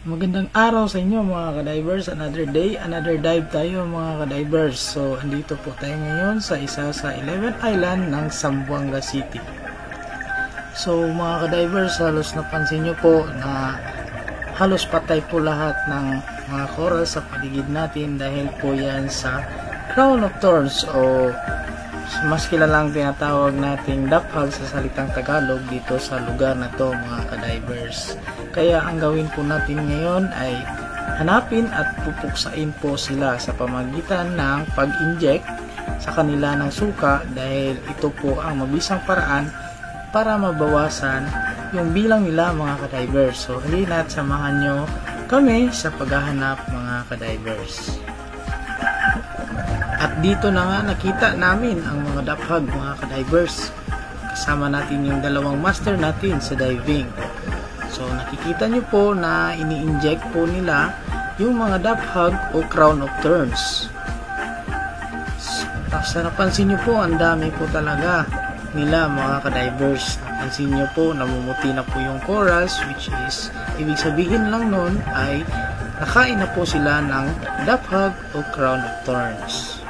Magandang araw sa inyo mga ka-divers. Another day, another dive tayo mga ka-divers. So, andito po tayo ngayon sa isa sa 11th island ng Zamboanga City. So, mga ka-divers, halos napansin nyo po na halos patay po lahat ng mga coral sa paligid natin dahil po yan sa crown of thorns o mas kilalang tinatawag nating daphag sa salitang Tagalog dito sa lugar na to mga ka-divers. Kaya ang gawin po natin ngayon ay hanapin at pupuksain po sila sa pamagitan ng pag-inject sa kanila ng suka dahil ito po ang mabisang paraan para mabawasan yung bilang nila mga ka-divers. So halina at samahan nyo kami sa paghahanap mga ka-divers. At dito na nga nakita namin ang mga daphag mga ka-divers. Kasama natin yung dalawang master natin sa diving. So nakikita nyo po na ini-inject po nila yung mga daphag o crown of thorns. So, napansin nyo po ang dami po talaga nila mga ka-divers. Napansin nyo po namumuti na po yung corals, which is ibig sabihin lang nun ay nakain na po sila ng daphag o crown of thorns.